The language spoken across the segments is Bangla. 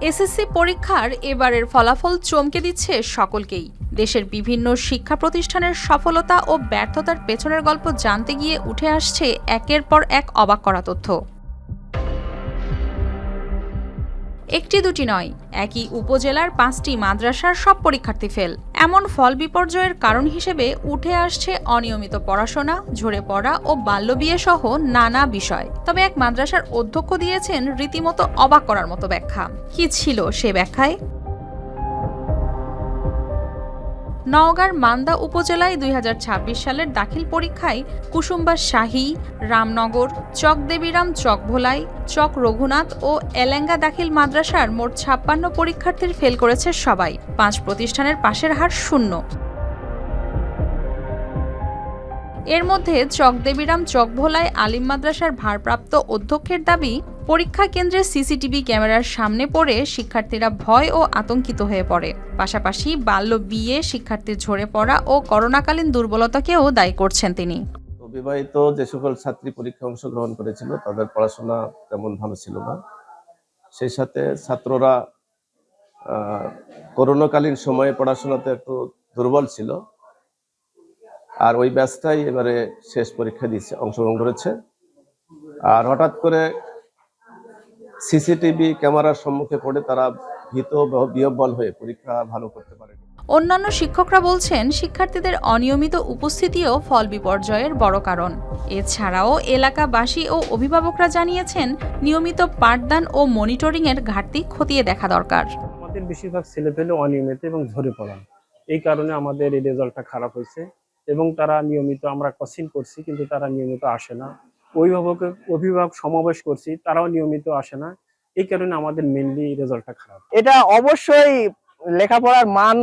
এসএসসি পরীক্ষার এবারের ফলাফল চমকে দিচ্ছে সকলকেই। দেশের বিভিন্ন শিক্ষা প্রতিষ্ঠানের সফলতা ও ব্যর্থতার পেছনের গল্প জানতে গিয়ে উঠে আসছে একের পর এক অবাক করা তথ্য। একটি দুটি নয়, একই উপজেলার 5টি মাদ্রাসার সব পরীক্ষার্থী ফেল। এমন ফল বিপর্যয়ের কারণ হিসেবে উঠে আসছে অনিয়মিত পড়াশোনা, ঝরে পড়া ও বাল্যবিয়ে সহ নানা বিষয়। তবে এক মাদ্রাসার অধ্যক্ষ দিয়েছেন রীতিমতো অবাক করার মতো ব্যাখ্যা। কি ছিল সে ব্যাখ্যায়? নওগাঁর মান্দা উপজেলায় 2026 সালের দাখিল পরীক্ষায় কুসুম্বা শাহী, রামনগর, চক দেবীরাম, চক ভোলাই, চক রঘুনাথ ও এলেঙ্গা দাখিল মাদ্রাসার মোট 56 পরীক্ষার্থীর ফেল করেছে সবাই। 5 প্রতিষ্ঠানের পাশের হার 0। এর মধ্যে চক দেবীরাম চক ভোলাই আলিম মাদ্রাসার ভারপ্রাপ্ত অধ্যক্ষের দাবি, পরীক্ষা কেন্দ্রে সিসিটিভি ক্যামেরার সামনে পড়ে শিক্ষার্থীরা ভয় ও আতঙ্কিত হয়ে পড়ে। পাশাপাশি বাল্য বিয়ে, শিক্ষার্থীর ঝরে পড়া ও করোনাকালীন দুর্বলতাকেও দায়ী করছেন তিনি। বিবাহিত যে সকল ছাত্রী পরীক্ষা অংশগ্রহণ করেছিল তাদের পড়াশোনা তেমন ভালো ছিল না। সেই সাথে ছাত্ররা করোনাকালীন সময়ে পড়াশোনাতে একটু দুর্বল ছিল। আর ওই ব্যাচটাই এবারে শেষ পরীক্ষা দিয়েছে, অংশগ্রহণ করেছে। আর হঠাৎ করে সিসিটিভি ক্যামেরার সম্মুখে পড়ে তারা ভীত বিহ্বল হয়ে পরীক্ষা ভালো করতে পারেনি। অন্যান্য শিক্ষকরা বলছেন, শিক্ষার্থীদের অনিয়মিত উপস্থিতিও ফল বিপর্যয়ের বড় কারণ। এছাড়াও এলাকাবাসী ও অভিভাবকরা জানিয়েছেন, নিয়মিত পাঠদান ও মনিটরিংয়ের ঘাটতি খতিয়ে দেখা দরকার। আমাদের বেশিরভাগ ছেলেপেলে অনিয়মিত এবং ঝরে পড়া, এই কারণে আমাদের এই রেজাল্টটা খারাপ হয়েছে। এবং তারা নিয়মিত, আমরা কোচিং করছি কিন্তু তারা নিয়মিত আসে না। অভিভাবক সমাবেশ করছি, তারাও নিয়মিত আসে না। এই কারণে আমাদের মেইনলি রেজাল্টটা খারাপ। এটা অবশ্যই লেখাপড়ার মান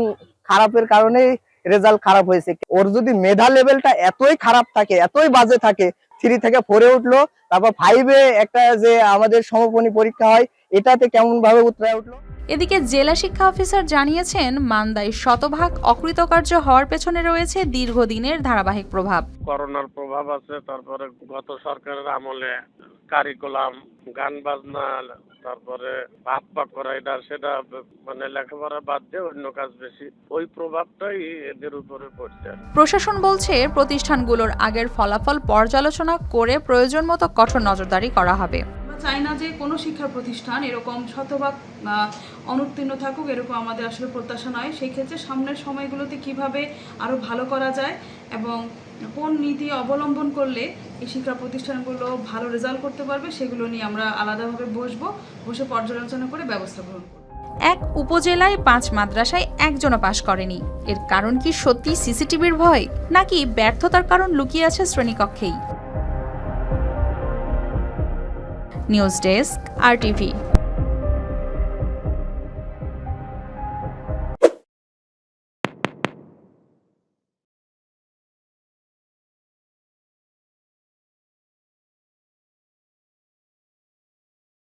খারাপের কারণেই রেজাল্ট খারাপ হয়েছে। ওর যদি মেধা লেভেলটা এতই খারাপ থাকে, এতই বাজে থাকে, 3 থেকে 4-এ উঠলো, তারপর 5-এ একটা যে আমাদের সমাপনী পরীক্ষা হয়, এটাতে কেমন ভাবে উতরায় উঠলো। এদিকে জেলা শিক্ষা অফিসার জানিয়েছেন, মান্দায় শতভাগ অকৃতকার্য হওয়ার পেছনে রয়েছে দীর্ঘদিনের ধারাবাহিক প্রভাব। করোনার প্রভাব আছে, তারপরে গত সরকারের আমলে কারিকুলাম, গান বাজনা, তারপরে ভাত পাক করা, এটা সেটা মানে লেখাপড়া বাদ দিয়ে অন্য কাজ বেশি, ওই প্রভাবটাই এদের উপরে পড়ছে। প্রশাসন বলছে, প্রতিষ্ঠানগুলোর আগের ফলাফল পর্যালোচনা করে প্রয়োজন মতো কঠোর নজরদারি করা হবে। চাই না যে কোনো শিক্ষা প্রতিষ্ঠান এরকম শতভাগ অনুত্তীর্ণ থাকুক, এরকম আমাদের আসলে প্রত্যাশা নয়। সেই ক্ষেত্রে সামনের সময়গুলোতে কিভাবে আরও ভালো করা যায় এবং কোন নীতি অবলম্বন করলে এই শিক্ষা প্রতিষ্ঠানগুলো ভালো রেজাল্ট করতে পারবে, সেগুলো নিয়ে আমরা আলাদাভাবে বসে পর্যালোচনা করে ব্যবস্থা গ্রহণ করব। এক উপজেলায় 5 মাদ্রাসায় একজনও পাশ করেনি। এর কারণ কি সত্যি সিসিটিভির ভয়, নাকি ব্যর্থতার কারণ লুকিয়ে আছে শ্রেণীকক্ষেই? News desk, RTV।